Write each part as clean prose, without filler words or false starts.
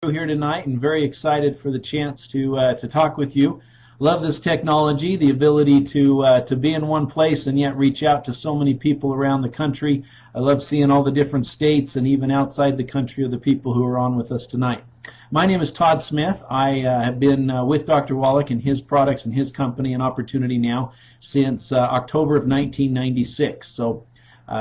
Here tonight and very excited for the chance to talk with you. Love this technology, the ability to be in one place and yet reach out to so many people around the country. I love seeing all the different states and even outside the country of the people who are on with us tonight. My name is Todd Smith. I have been with Dr. Wallach and his products and his company and Opportunity now since October of 1996. So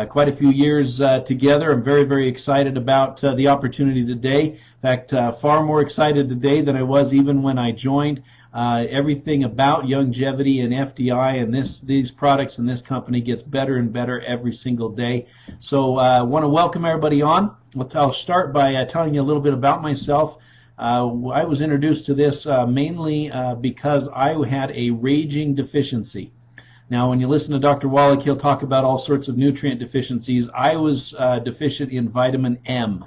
quite a few years together. I'm very, very excited about the opportunity today. In fact, far more excited today than I was even when I joined. Everything about longevity and FDI and these products and this company gets better and better every single day. So I want to welcome everybody on. I'll start by telling you a little bit about myself. I was introduced to this mainly because I had a raging deficiency. Now, when you listen to Dr. Wallach, he'll talk about all sorts of nutrient deficiencies. I was deficient in vitamin M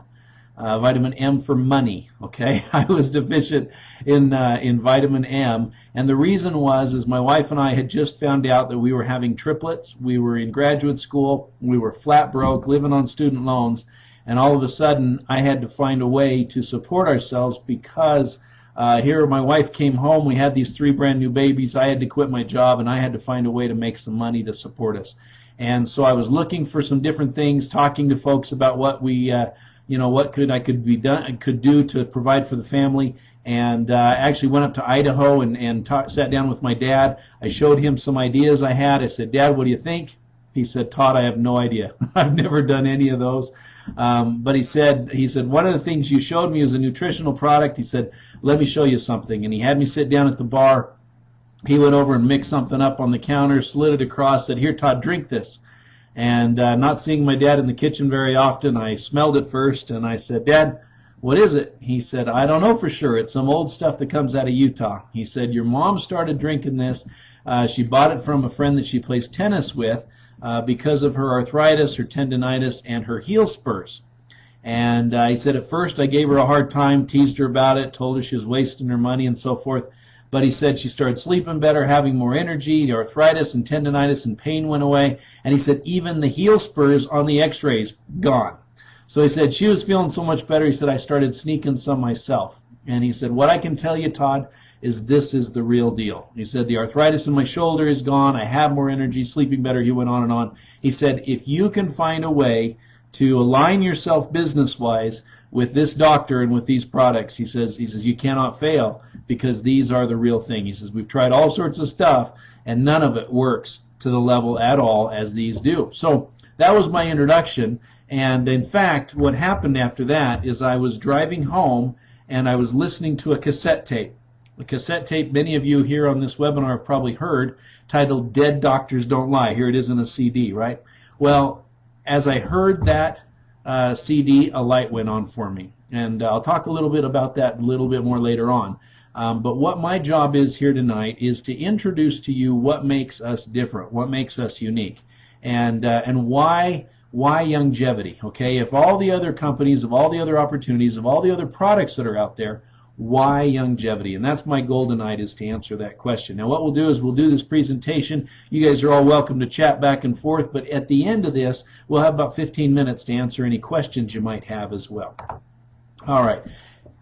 for money, okay? I was deficient in vitamin M, and the reason is my wife and I had just found out that we were having triplets. We were in graduate school. We were flat broke, living on student loans, and all of a sudden, I had to find a way to support ourselves because here my wife came home, we had these 3 brand new babies, I had to quit my job and I had to find a way to make some money to support us. And so I was looking for some different things, talking to folks about what what I could do to provide for the family, and actually went up to Idaho and sat down with my dad. I showed him some ideas I had. I said, "Dad, what do you think?" He said, "Todd, I have no idea. I've never done any of those." But he said, "One of the things you showed me is a nutritional product." He said, "Let me show you something." And he had me sit down at the bar. He went over and mixed something up on the counter, slid it across, said, "Here, Todd, drink this." And not seeing my dad in the kitchen very often, I smelled it first, and I said, "Dad, what is it?" He said, "I don't know for sure. It's some old stuff that comes out of Utah." He said, "Your mom started drinking this. She bought it from a friend that she plays tennis with. Because of her arthritis, her tendonitis, and her heel spurs." And he said, "At first I gave her a hard time, teased her about it, told her she was wasting her money and so forth. But he said she started sleeping better, having more energy, the arthritis and tendonitis and pain went away. And he said even the heel spurs on the x-rays, gone." So he said she was feeling so much better. He said, "I started sneaking some myself." And he said, "What I can tell you, Todd, is this is the real deal." He said, "The arthritis in my shoulder is gone. I have more energy, sleeping better." He went on and on. He said, "If you can find a way to align yourself business-wise with this doctor and with these products," he says, "you cannot fail because these are the real thing." He says, "We've tried all sorts of stuff and none of it works to the level at all as these do." So that was my introduction. And in fact, what happened after that is I was driving home and I was listening to a cassette tape. A cassette tape many of you here on this webinar have probably heard, titled "Dead Doctors Don't Lie." Here it is in a CD, right? Well, as I heard that CD, a light went on for me. And I'll talk a little bit about that a little bit more later on. But what my job is here tonight is to introduce to you what makes us different, what makes us unique, and why longevity, okay? If all the other companies, of all the other opportunities, of all the other products that are out there, why longevity? And that's my goal tonight, is to answer that question. Now what we'll do is we'll do this presentation. You guys are all welcome to chat back and forth, but at the end of this, we'll have about 15 minutes to answer any questions you might have as well. All right.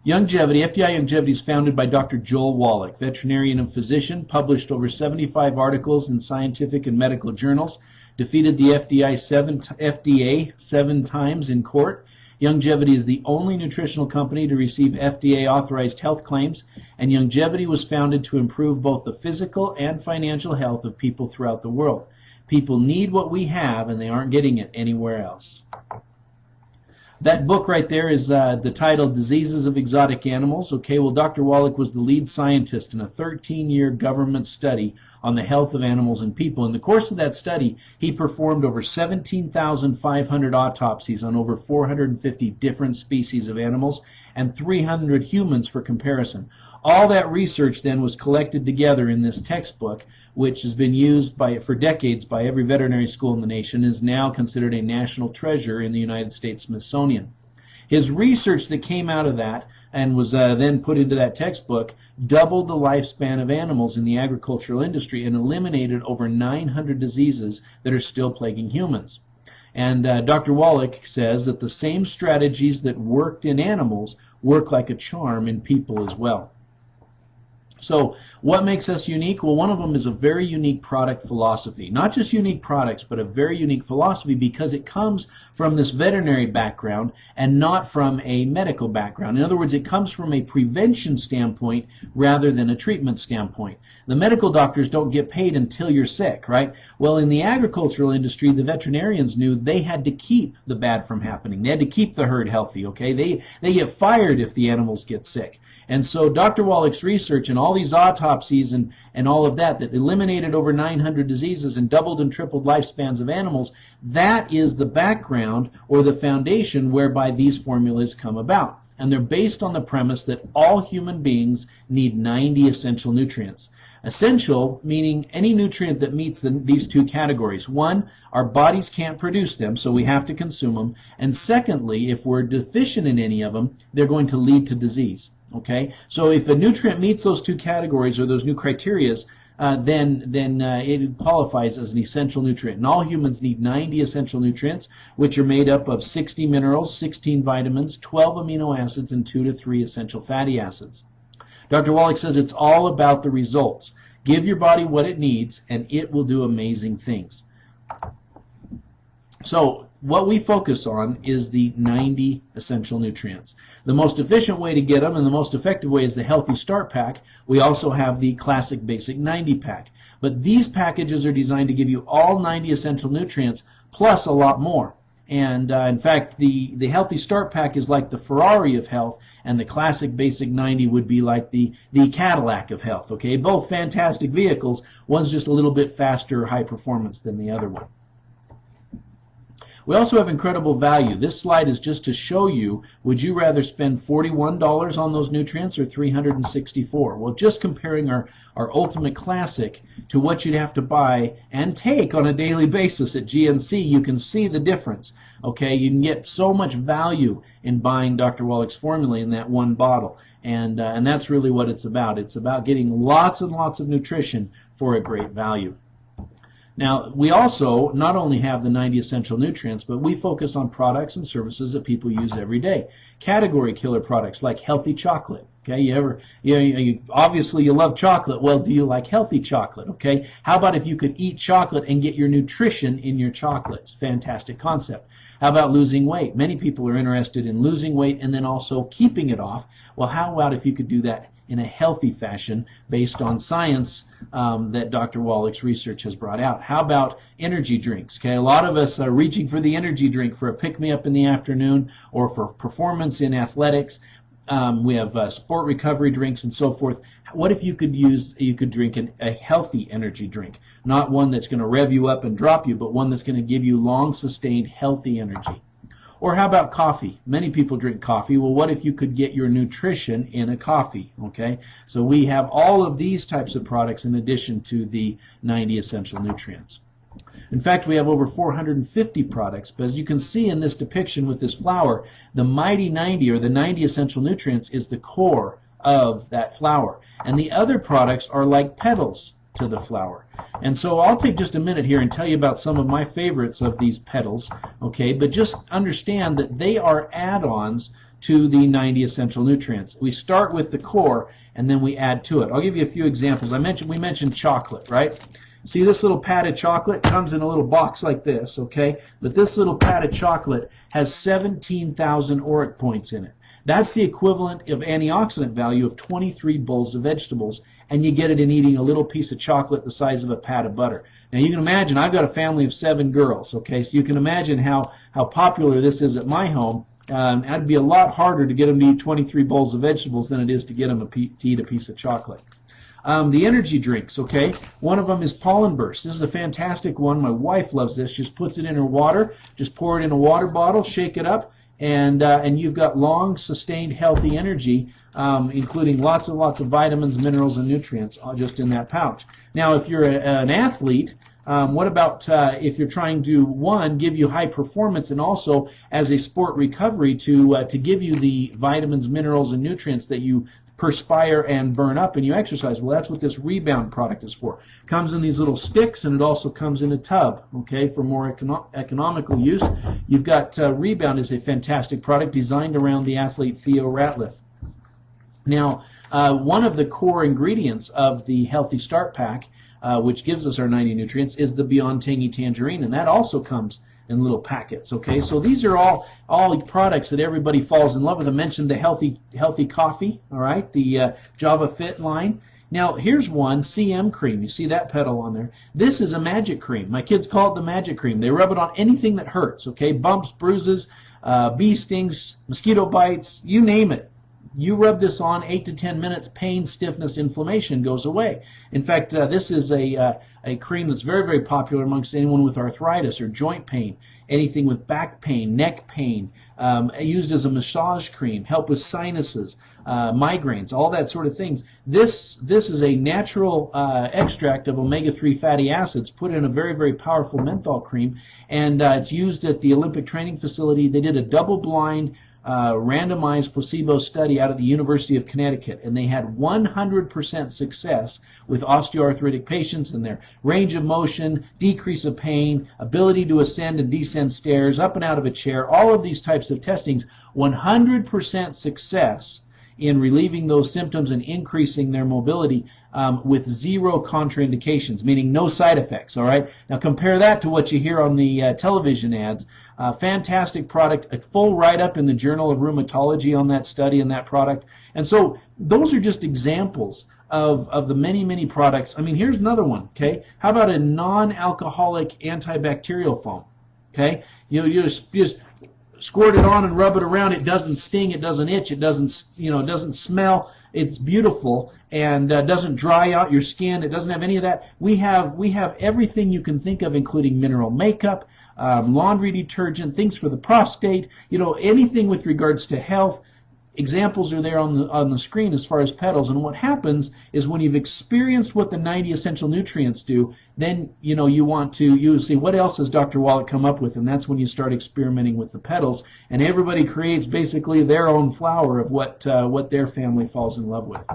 Longevity, FDI Longevity, is founded by Dr. Joel Wallach, veterinarian and physician, published over 75 articles in scientific and medical journals, defeated the FDA seven times in court. Longevity is the only nutritional company to receive FDA-authorized health claims, and Longevity was founded to improve both the physical and financial health of people throughout the world. People need what we have, and they aren't getting it anywhere else. That book right there is the title, Diseases of Exotic Animals. Okay, well, Dr. Wallach was the lead scientist in a 13-year government study on the health of animals and people. In the course of that study, he performed over 17,500 autopsies on over 450 different species of animals and 300 humans for comparison. All that research then was collected together in this textbook, which has been used for decades by every veterinary school in the nation, is now considered a national treasure in the United States Smithsonian. His research that came out of that and was then put into that textbook doubled the lifespan of animals in the agricultural industry and eliminated over 900 diseases that are still plaguing humans. And Dr. Wallach says that the same strategies that worked in animals work like a charm in people as well. So what makes us unique? Well, one of them is a very unique product philosophy. Not just unique products, but a very unique philosophy, because it comes from this veterinary background and not from a medical background. In other words, it comes from a prevention standpoint rather than a treatment standpoint. The medical doctors don't get paid until you're sick, right? Well, in the agricultural industry, the veterinarians knew they had to keep the bad from happening. They had to keep the herd healthy, okay? They get fired if the animals get sick. And so Dr. Wallach's research and all these autopsies and all of that eliminated over 900 diseases and doubled and tripled lifespans of animals, that is the background or the foundation whereby these formulas come about. And they're based on the premise that all human beings need 90 essential nutrients. Essential meaning any nutrient that meets these two categories. One, our bodies can't produce them, so we have to consume them. And secondly, if we're deficient in any of them, they're going to lead to disease. Okay, so if a nutrient meets those two categories or those new criterias, then it qualifies as an essential nutrient. And all humans need 90 essential nutrients, which are made up of 60 minerals, 16 vitamins, 12 amino acids, and 2 to 3 essential fatty acids. Dr. Wallach says it's all about the results. Give your body what it needs, and it will do amazing things. So what we focus on is the 90 essential nutrients. The most efficient way to get them and the most effective way is the Healthy Start Pack. We also have the Classic Basic 90 Pack. But these packages are designed to give you all 90 essential nutrients plus a lot more. And in fact, the Healthy Start Pack is like the Ferrari of health, and the Classic Basic 90 would be like the Cadillac of health. Okay, both fantastic vehicles. One's just a little bit faster, high performance than the other one. We also have incredible value. This slide is just to show you, would you rather spend $41 on those nutrients or $364? Well, just comparing our Ultimate Classic to what you'd have to buy and take on a daily basis at GNC, you can see the difference. Okay, you can get so much value in buying Dr. Wallach's formula in that one bottle. And that's really what it's about. It's about getting lots and lots of nutrition for a great value. Now, we also not only have the 90 essential nutrients, but we focus on products and services that people use every day. Category killer products like healthy chocolate. Okay, obviously you love chocolate. Well, do you like healthy chocolate? Okay, how about if you could eat chocolate and get your nutrition in your chocolates? Fantastic concept. How about losing weight? Many people are interested in losing weight and then also keeping it off. Well, how about if you could do that in a healthy fashion based on science that Dr. Wallach's research has brought out? How about energy drinks? Okay, a lot of us are reaching for the energy drink for a pick-me-up in the afternoon or for performance in athletics. We have sport recovery drinks and so forth. What if you could drink a healthy energy drink? Not one that's going to rev you up and drop you, but one that's going to give you long-sustained healthy energy. Or how about coffee? Many people drink coffee. Well, what if you could get your nutrition in a coffee? Okay, so we have all of these types of products in addition to the 90 essential nutrients. In fact, we have over 450 products, but as you can see in this depiction with this flower, the Mighty 90 or the 90 essential nutrients is the core of that flower. And the other products are like petals to the flower. And so I'll take just a minute here and tell you about some of my favorites of these petals, okay? But just understand that they are add-ons to the 90 essential nutrients. We start with the core and then we add to it. I'll give you a few examples. We mentioned chocolate, right? See, this little pad of chocolate comes in a little box like this, okay? But this little pad of chocolate has 17,000 auric points in it. That's the equivalent of antioxidant value of 23 bowls of vegetables, and you get it in eating a little piece of chocolate the size of a pat of butter. Now you can imagine, I've got a family of 7 girls, okay? So you can imagine how popular this is at my home. It'd be a lot harder to get them to eat 23 bowls of vegetables than it is to get them to eat a piece of chocolate. The energy drinks, okay? One of them is Pollen Burst. This is a fantastic one. My wife loves this. Just puts it in her water. Just pour it in a water bottle, shake it up, and you've got long, sustained, healthy energy, including lots and lots of vitamins, minerals, and nutrients just in that pouch. Now, if you're an athlete, What about if you're trying to, one, give you high performance, and also as a sport recovery to give you the vitamins, minerals, and nutrients that you perspire and burn up and you exercise? Well, that's what this Rebound product is for. Comes in these little sticks, and it also comes in a tub, okay, for more economical use. You've got Rebound is a fantastic product designed around the athlete Theo Ratliff. Now, one of the core ingredients of the Healthy Start Pack, which gives us our 90 nutrients, is the Beyond Tangy Tangerine, and that also comes in little packets. Okay, so these are all products that everybody falls in love with. I mentioned the healthy coffee. All right, the Java Fit line. Now here's one, CM cream. You see that pedal on there? This is a magic cream. My kids call it the magic cream. They rub it on anything that hurts. Okay, bumps, bruises, bee stings, mosquito bites, you name it. You rub this on 8 to 10 minutes, pain, stiffness, inflammation goes away. In fact, this is a cream that's very, very popular amongst anyone with arthritis or joint pain, anything with back pain, neck pain, used as a massage cream, help with sinuses, migraines, all that sort of things. This is a natural extract of omega-3 fatty acids put in a very, very powerful menthol cream, and it's used at the Olympic Training Facility. They did a double-blind randomized placebo study out of the University of Connecticut, and they had 100% success with osteoarthritic patients in their range of motion, decrease of pain, ability to ascend and descend stairs, up and out of a chair, all of these types of testings, 100% success in relieving those symptoms and increasing their mobility with zero contraindications, meaning no side effects. All right. Now compare that to what you hear on the television ads. Fantastic product, a full write-up in the Journal of Rheumatology on that study and that product. And so those are just examples of the many, many products. I mean, here's another one. Okay. How about a non-alcoholic antibacterial foam? Okay. You just squirt it on and rub it around. It doesn't sting, it doesn't itch, it doesn't smell. It's beautiful and doesn't dry out your skin. It doesn't have any of that. We have everything you can think of, including mineral makeup, laundry detergent, things for the prostate, anything with regards to health. Examples are there on the screen as far as pedals. And what happens is when you've experienced what the 90 essential nutrients do, then you see what else has Dr. Wallach come up with, and that's when you start experimenting with the pedals, and everybody creates basically their own flower of what their family falls in love with.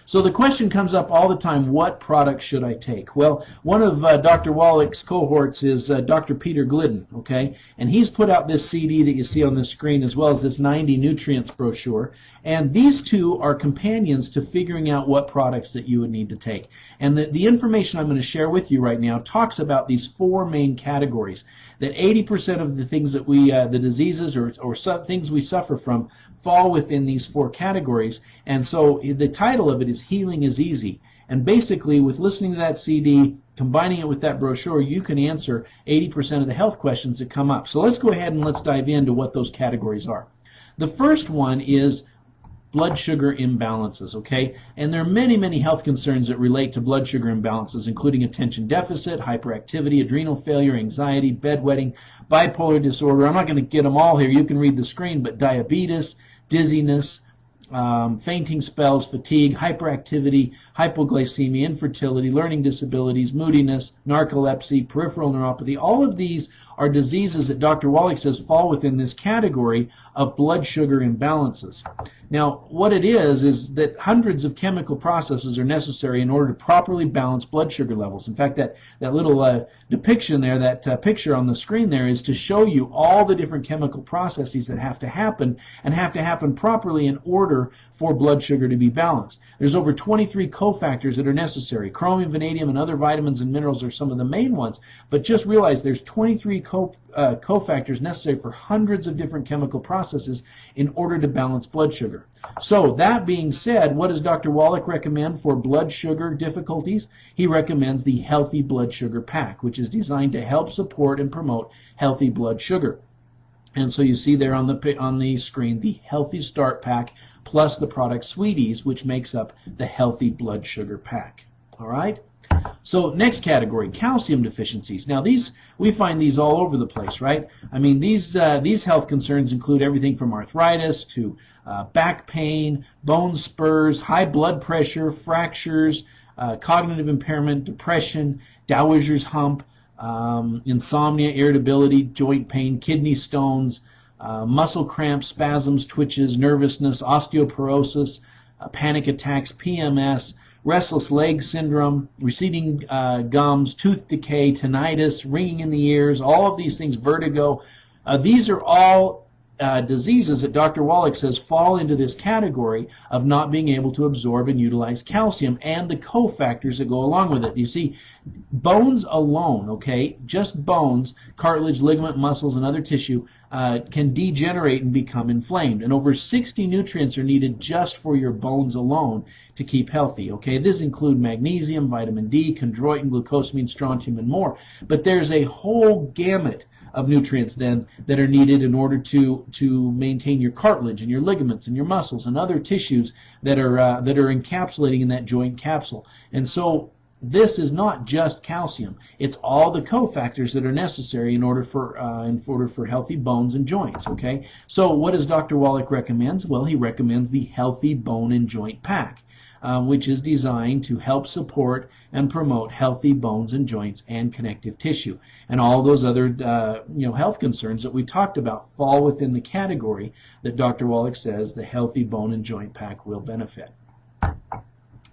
So the question comes up all the time, what product should I take? Well, one of Dr. Wallach's cohorts is Dr. Peter Glidden, okay? And he's put out this CD that you see on the screen, as well as this 90 nutrients brochure. And these two are companions to figuring out what products that you would need to take. And the information I'm going to share with you right now talks about these four main categories. That 80% of the things that the diseases or things we suffer from fall within these four categories. And so the title of it is Healing is Easy. And basically, with listening to that CD, combining it with that brochure, you can answer 80% of the health questions that come up. So let's go ahead and let's dive into what those categories are. The first one is blood sugar imbalances, okay? And there are many, many health concerns that relate to blood sugar imbalances, including attention deficit, hyperactivity, adrenal failure, anxiety, bedwetting, bipolar disorder. I'm not going to get them all here. You can read the screen, but diabetes, dizziness, fainting spells, fatigue, hyperactivity, hypoglycemia, infertility, learning disabilities, moodiness, narcolepsy, peripheral neuropathy. All of these are diseases that Dr. Wallach says fall within this category of blood sugar imbalances. Now, what it is that hundreds of chemical processes are necessary in order to properly balance blood sugar levels. In fact, that little depiction there, that picture on the screen there, is to show you all the different chemical processes that have to happen and have to happen properly in order for blood sugar to be balanced. There's over 23 cofactors that are necessary. Chromium, vanadium, and other vitamins and minerals are some of the main ones, but just realize there's 23 cofactors necessary for hundreds of different chemical processes in order to balance blood sugar. So that being said, what does Dr. Wallach recommend for blood sugar difficulties? He recommends the Healthy Blood Sugar Pack, which is designed to help support and promote healthy blood sugar. And so you see there on the screen the Healthy Start Pack plus the product Sweeties, which makes up the Healthy Blood Sugar Pack. All right? So next category, calcium deficiencies. Now we find these all over the place, right? I mean, these health concerns include everything from arthritis to back pain, bone spurs, high blood pressure, fractures, cognitive impairment, depression, Dowager's hump, insomnia, irritability, joint pain, kidney stones, muscle cramps, spasms, twitches, nervousness, osteoporosis, panic attacks, PMS, restless leg syndrome, receding gums, tooth decay, tinnitus, ringing in the ears, all of these things, vertigo. These are all diseases that Dr. Wallach says fall into this category of not being able to absorb and utilize calcium and the cofactors that go along with it. You see, bones alone, okay, just bones, cartilage, ligament, muscles, and other tissue can degenerate and become inflamed. And over 60 nutrients are needed just for your bones alone to keep healthy, okay? This include magnesium, vitamin D, chondroitin, glucosamine, strontium, and more. But there's a whole gamut of nutrients then that are needed in order to maintain your cartilage and your ligaments and your muscles and other tissues that are encapsulating in that joint capsule. And so this is not just calcium; it's all the cofactors that are necessary in order for healthy bones and joints. Okay, so what does Dr. Wallach recommends? Well, he recommends the Healthy Bone and Joint Pack, which is designed to help support and promote healthy bones and joints and connective tissue. And all those other health concerns that we talked about fall within the category that Dr. Wallach says the Healthy Bone and Joint Pack will benefit.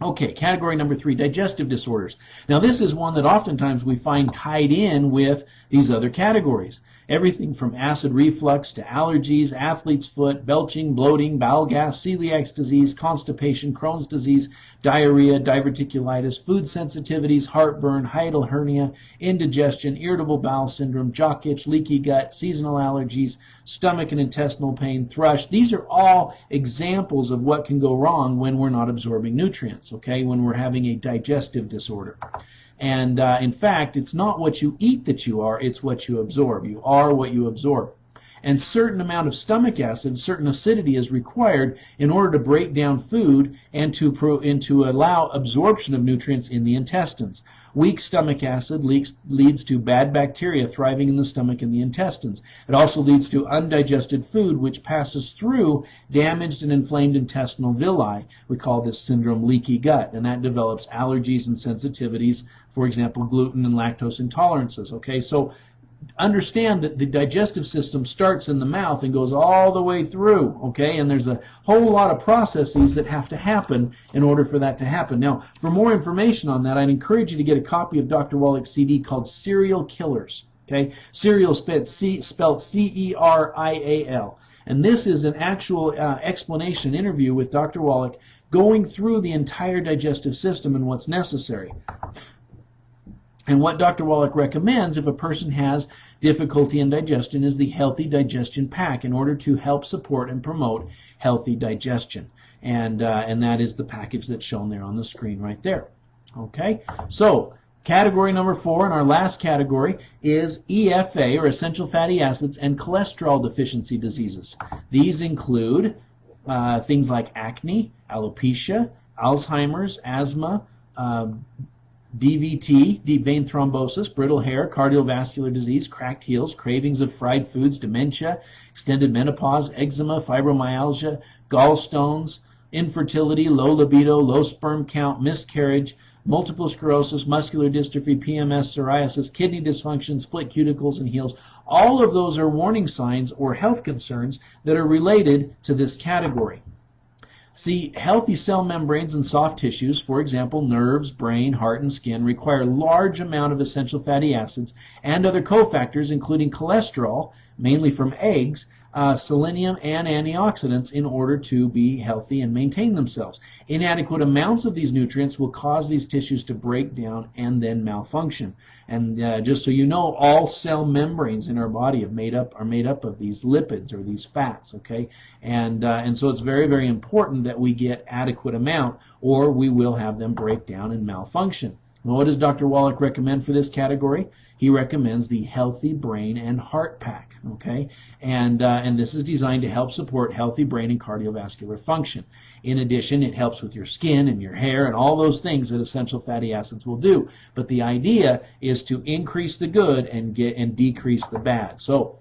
Okay, category number 3, digestive disorders. Now this is one that oftentimes we find tied in with these other categories. Everything from acid reflux to allergies, athlete's foot, belching, bloating, bowel gas, celiac disease, constipation, Crohn's disease, diarrhea, diverticulitis, food sensitivities, heartburn, hiatal hernia, indigestion, irritable bowel syndrome, jock itch, leaky gut, seasonal allergies, stomach and intestinal pain, thrush. These are all examples of what can go wrong when we're not absorbing nutrients, okay, when we're having a digestive disorder. And in fact, it's not what you eat that you are, it's what you absorb. You are what you absorb. And certain amount of stomach acid, certain acidity is required in order to break down food and to allow absorption of nutrients in the intestines. Weak stomach acid leads to bad bacteria thriving in the stomach and the intestines. It also leads to undigested food, which passes through damaged and inflamed intestinal villi. We call this syndrome leaky gut, and that develops allergies and sensitivities, for example, gluten and lactose intolerances. Okay, so understand that the digestive system starts in the mouth and goes all the way through, okay? And there's a whole lot of processes that have to happen in order for that to happen. Now, for more information on that, I'd encourage you to get a copy of Dr. Wallach's CD called Serial Killers, okay? Serial spelled C-E-R-I-A-L. And this is an actual explanation interview with Dr. Wallach going through the entire digestive system and what's necessary. And what Dr. Wallach recommends if a person has difficulty in digestion is the Healthy Digestion Pack in order to help support and promote healthy digestion. And that is the package that's shown there on the screen right there. Okay, so category number 4, and our last category, is EFA, or essential fatty acids, and cholesterol deficiency diseases. These include things like acne, alopecia, Alzheimer's, asthma, DVT, deep vein thrombosis, brittle hair, cardiovascular disease, cracked heels, cravings of fried foods, dementia, extended menopause, eczema, fibromyalgia, gallstones, infertility, low libido, low sperm count, miscarriage, multiple sclerosis, muscular dystrophy, PMS, psoriasis, kidney dysfunction, split cuticles, and heels. All of those are warning signs or health concerns that are related to this category. See, healthy cell membranes and soft tissues, for example, nerves, brain, heart, and skin, require large amount of essential fatty acids and other cofactors, including cholesterol, mainly from eggs, selenium, and antioxidants in order to be healthy and maintain themselves. Inadequate amounts of these nutrients will cause these tissues to break down and then malfunction. And just so you know, all cell membranes in our body are made up of these lipids or these fats, okay? And so it's very, very important that we get adequate amount or we will have them break down and malfunction. Well, what does Dr. Wallach recommend for this category? He recommends the Healthy Brain and Heart Pack, okay? And this is designed to help support healthy brain and cardiovascular function. In addition, it helps with your skin and your hair and all those things that essential fatty acids will do. But the idea is to increase the good and decrease the bad. So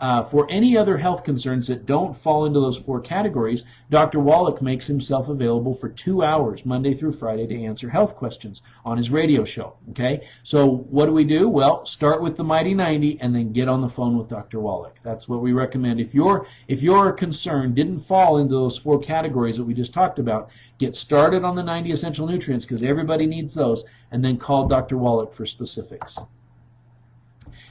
For any other health concerns that don't fall into those 4 categories, Dr. Wallach makes himself available for 2 hours, Monday through Friday, to answer health questions on his radio show. Okay, so what do? Well, start with the Mighty 90 and then get on the phone with Dr. Wallach. That's what we recommend. If your concern didn't fall into those 4 categories that we just talked about, get started on the 90 essential nutrients, because everybody needs those, and then call Dr. Wallach for specifics.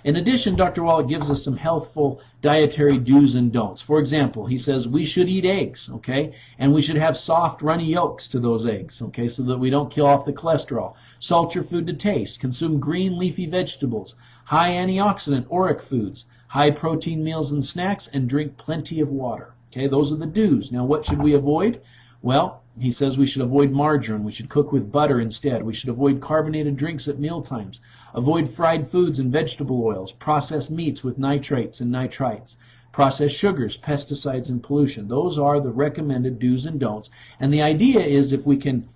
In addition, Dr. Wallach gives us some healthful dietary do's and don'ts. For example, he says we should eat eggs, okay? And we should have soft, runny yolks to those eggs, okay, so that we don't kill off the cholesterol. Salt your food to taste. Consume green leafy vegetables. High antioxidant auric foods. High protein meals and snacks, and drink plenty of water. Okay, those are the do's. Now, what should we avoid? Well, he says we should avoid margarine. We should cook with butter instead. We should avoid carbonated drinks at meal times. Avoid fried foods and vegetable oils, processed meats with nitrates and nitrites, processed sugars, pesticides, and pollution. Those are the recommended do's and don'ts. And the idea is if we can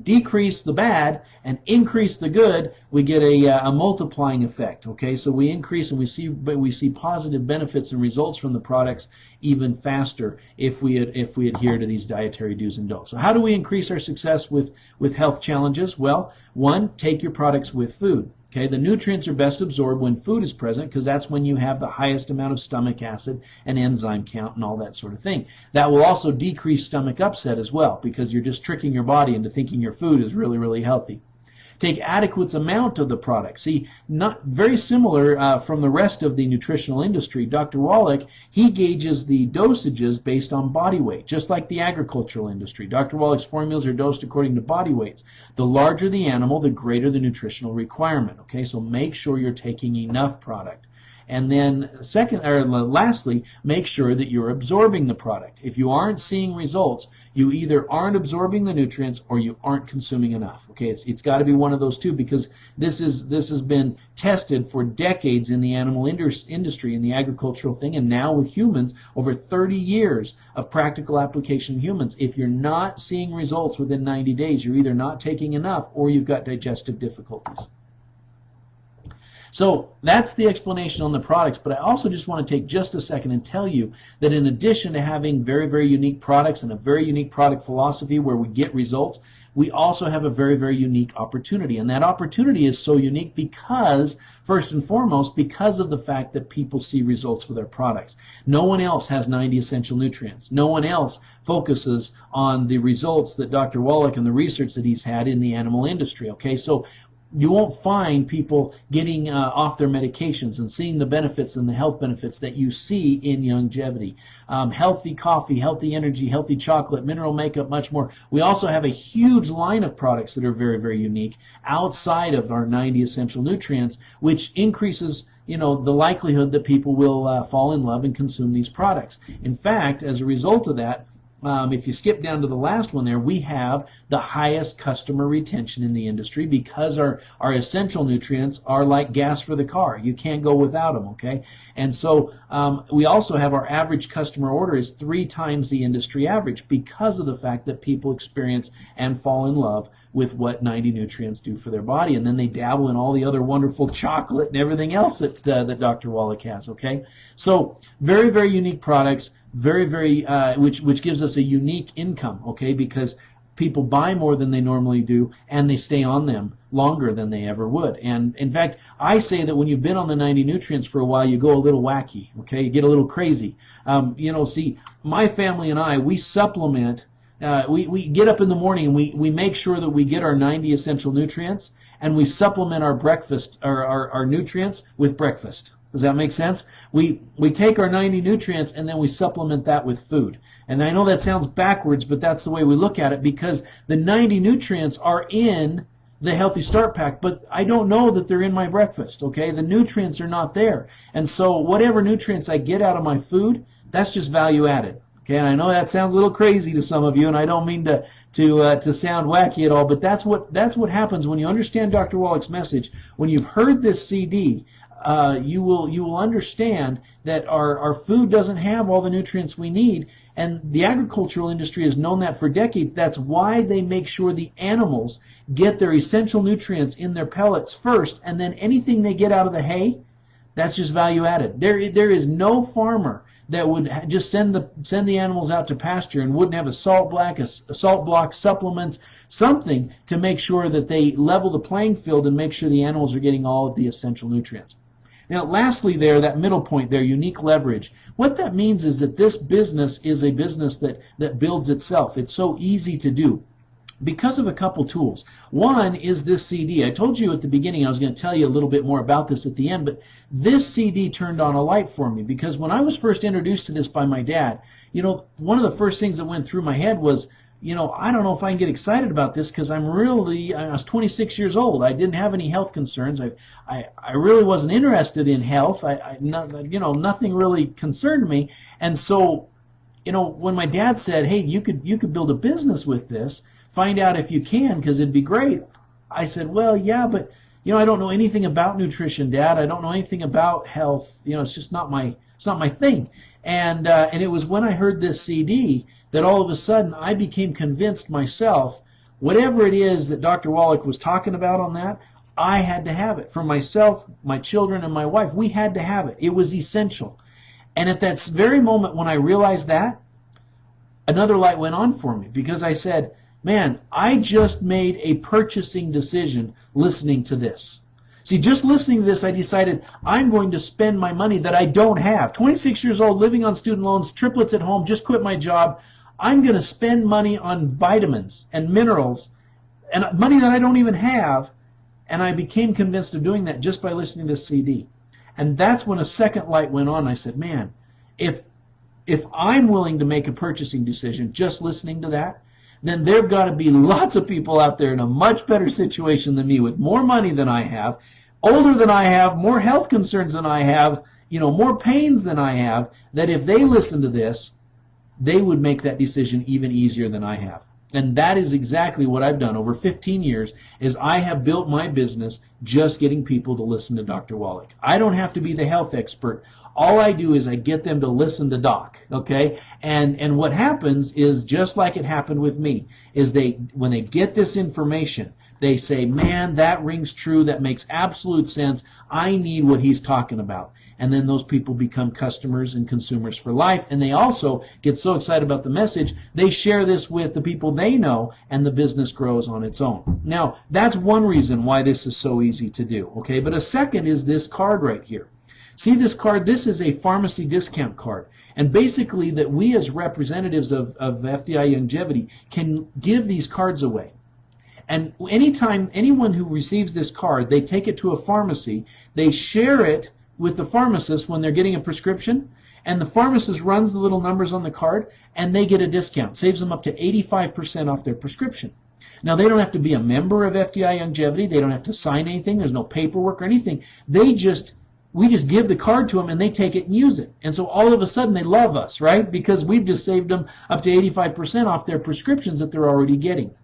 decrease the bad and increase the good, we get a multiplying effect. Okay, so we increase and we see positive benefits and results from the products even faster if we adhere to these dietary do's and don'ts. So how do we increase our success with health challenges? Well, 1, take your products with food. Okay, the nutrients are best absorbed when food is present, because that's when you have the highest amount of stomach acid and enzyme count and all that sort of thing. That will also decrease stomach upset as well, because you're just tricking your body into thinking your food is really, really healthy. Take adequate amount of the product. See, not very similar from the rest of the nutritional industry. Dr. Wallach, he gauges the dosages based on body weight, just like the agricultural industry. Dr. Wallach's formulas are dosed according to body weights. The larger the animal, the greater the nutritional requirement. Okay, so make sure you're taking enough product. And then lastly, make sure that you're absorbing the product. If you aren't seeing results, you either aren't absorbing the nutrients or you aren't consuming enough. Okay, it's got to be one of those two, because this has been tested for decades in the animal industry, in the agricultural thing, and now with humans, over 30 years of practical application in humans. If you're not seeing results within 90 days, you're either not taking enough or you've got digestive difficulties. So that's the explanation on the products, but I also just want to take just a second and tell you that in addition to having very, very unique products and a very unique product philosophy where we get results, we also have a very, very unique opportunity. And that opportunity is so unique because, first and foremost, because of the fact that people see results with our products. No one else has 90 essential nutrients. No one else focuses on the results that Dr. Wallach and the research that he's had in the animal industry. Okay, so you won't find people getting off their medications and seeing the benefits and the health benefits that you see in longevity. Healthy coffee, healthy energy, healthy chocolate, mineral makeup, much more. We also have a huge line of products that are very, very unique outside of our 90 essential nutrients, which increases the likelihood that people will fall in love and consume these products. In fact, as a result of that, if you skip down to the last one there, we have the highest customer retention in the industry because our essential nutrients are like gas for the car. You can't go without them, okay? And so we also have our average customer order is 3 times the industry average because of the fact that people experience and fall in love with what 90 nutrients do for their body. And then they dabble in all the other wonderful chocolate and everything else that Dr. Wallach has, okay? So very, very unique products. Very, very, which gives us a unique income, okay, because people buy more than they normally do and they stay on them longer than they ever would. And in fact, I say that when you've been on the 90 nutrients for a while, you go a little wacky, okay, you get a little crazy. See, my family and I, we supplement. We get up in the morning and we make sure that we get our 90 essential nutrients, and we supplement our breakfast, our nutrients with breakfast. Does that make sense? We take our 90 nutrients and then we supplement that with food. And I know that sounds backwards, but that's the way we look at it, because the 90 nutrients are in the Healthy Start Pack, but I don't know that they're in my breakfast, okay? The nutrients are not there. And so whatever nutrients I get out of my food, that's just value added. Okay, and I know that sounds a little crazy to some of you, and I don't mean to sound wacky at all, but that's what happens when you understand Dr. Wallach's message. When you've heard this CD, you will understand that our food doesn't have all the nutrients we need, and the agricultural industry has known that for decades. That's why they make sure the animals get their essential nutrients in their pellets first, and then anything they get out of the hay, That's just value added. There is no farmer that would just send the animals out to pasture and wouldn't have a salt block, supplements, something to make sure that they level the playing field and make sure the animals are getting all of the essential nutrients. Now, lastly there, that middle point there, unique leverage. What that means is that this business is a business that builds itself. It's so easy to do because of a couple tools. One is this CD. I told you at the beginning I was going to tell you a little bit more about this at the end, but this CD turned on a light for me because when I was first introduced to this by my dad, one of the first things that went through my head was, I don't know if I can get excited about this because I was 26 years old. I didn't have any health concerns. I really wasn't interested in health. Nothing really concerned me. And so, when my dad said, hey, you could build a business with this, find out if you can because it'd be great. I said, well, yeah, but, I don't know anything about nutrition, Dad. I don't know anything about health. It's just not my thing. And it was when I heard this CD that all of a sudden I became convinced myself, whatever it is that Dr. Wallach was talking about on that, I had to have it. For myself, my children, and my wife, we had to have it. It was essential. And at that very moment when I realized that, another light went on for me because I said, man, I just made a purchasing decision listening to this. See, just listening to this, I decided I'm going to spend my money that I don't have. 26 years old, living on student loans, triplets at home, just quit my job. I'm going to spend money on vitamins and minerals and money that I don't even have. And I became convinced of doing that just by listening to this CD. And that's when a second light went on. I said, man, if I'm willing to make a purchasing decision just listening to that, then there've got to be lots of people out there in a much better situation than me with more money than I have, older than I have, more health concerns than I have, more pains than I have, that if they listen to this, they would make that decision even easier than I have. And that is exactly what I've done over 15 years is I have built my business just getting people to listen to Dr. Wallach. I don't have to be the health expert. All I do is I get them to listen to Doc, okay? And what happens is just like it happened with me, is when they get this information, they say, man, that rings true. That makes absolute sense. I need what he's talking about. And then those people become customers and consumers for life. And they also get so excited about the message, they share this with the people they know, and the business grows on its own. Now, that's one reason why this is so easy to do, okay? But a second is this card right here. See this card? This is a pharmacy discount card. And basically that we as representatives of FDI Longevity can give these cards away. And anytime anyone who receives this card, they take it to a pharmacy, they share it with the pharmacist when they're getting a prescription, and the pharmacist runs the little numbers on the card, and they get a discount. Saves them up to 85% off their prescription. Now, they don't have to be a member of FDI Longevity. They don't have to sign anything. There's no paperwork or anything. We just give the card to them and they take it and use it. And so all of a sudden they love us, right? Because we've just saved them up to 85% off their prescriptions that they're already getting.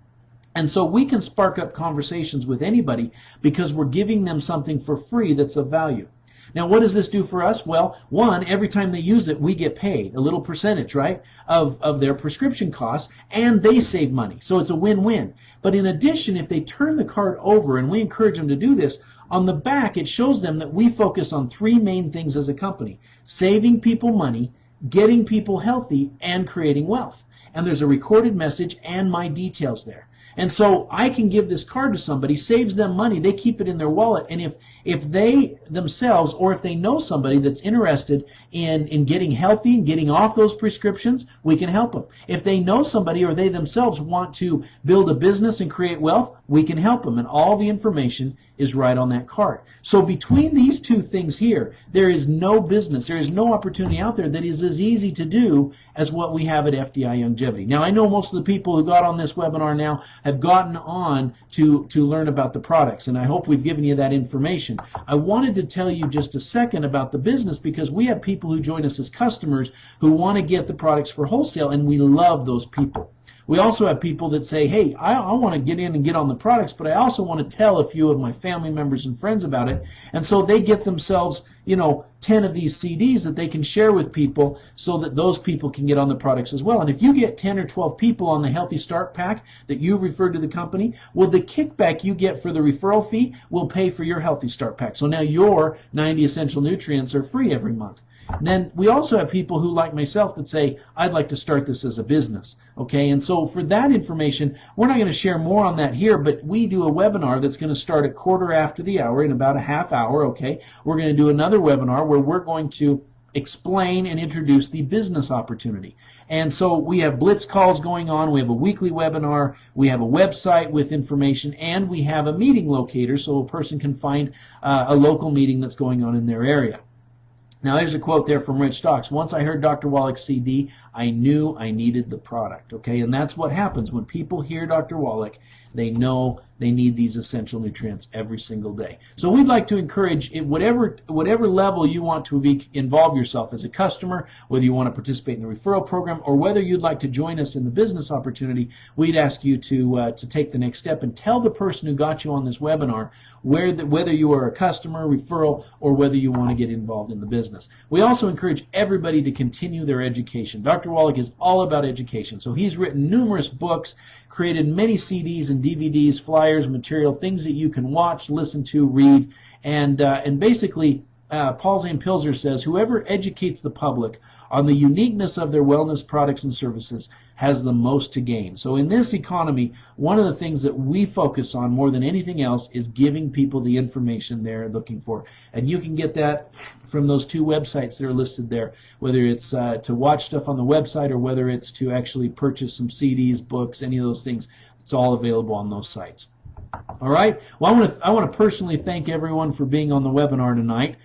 And so we can spark up conversations with anybody because we're giving them something for free that's of value. Now, what does this do for us? Well, one, every time they use it, we get paid a little percentage, right, of their prescription costs, and they save money. So it's a win-win. But in addition, if they turn the card over, and we encourage them to do this, on the back, it shows them that we focus on three main things as a company: saving people money, getting people healthy, and creating wealth. And there's a recorded message and my details there. And so I can give this card to somebody, saves them money, they keep it in their wallet, and if they themselves, or if they know somebody that's interested in getting healthy and getting off those prescriptions, we can help them. If they know somebody or they themselves want to build a business and create wealth, we can help them, and all the information is right on that card. So between these two things here, there is no business, there is no opportunity out there that is as easy to do as what we have at FDI Longevity. Now, I know most of the people who got on this webinar now have gotten on to learn about the products, and I hope we've given you that information. I wanted to tell you just a second about the business because we have people who join us as customers who want to get the products for wholesale, and we love those people. We also have people that say, hey, I want to get in and get on the products, but I also want to tell a few of my family members and friends about it. And so they get themselves, 10 of these CDs that they can share with people so that those people can get on the products as well. And if you get 10 or 12 people on the Healthy Start Pack that you referred to the company, well, the kickback you get for the referral fee will pay for your Healthy Start Pack. So now your 90 essential nutrients are free every month. And then we also have people who, like myself, that say, I'd like to start this as a business. Okay, and so for that information, we're not going to share more on that here, but we do a webinar that's going to start at quarter after the hour, in about a half hour. Okay, we're going to do another webinar where we're going to explain and introduce the business opportunity. And so we have blitz calls going on, we have a weekly webinar, we have a website with information, and we have a meeting locator so a person can find a local meeting that's going on in their area. Now, there's a quote there from Rich Stocks. Once I heard Dr. Wallach's CD, I knew I needed the product. Okay, and that's what happens when people hear Dr. Wallach. They know they need these essential nutrients every single day. So we'd like to encourage, whatever level you want to involve yourself as a customer, whether you want to participate in the referral program or whether you'd like to join us in the business opportunity, we'd ask you to take the next step and tell the person who got you on this webinar whether you are a customer, referral, or whether you want to get involved in the business. We also encourage everybody to continue their education. Dr. Wallach is all about education. So he's written numerous books, created many CDs and DVDs, flyers, material, things that you can watch, listen to, read, and basically Paul Zane Pilzer says, whoever educates the public on the uniqueness of their wellness products and services has the most to gain. So in this economy, one of the things that we focus on more than anything else is giving people the information they're looking for. And you can get that from those two websites that are listed there, whether it's to watch stuff on the website or whether it's to actually purchase some CDs, books, any of those things. It's all available on those sites. All right. Well, I want to personally thank everyone for being on the webinar tonight.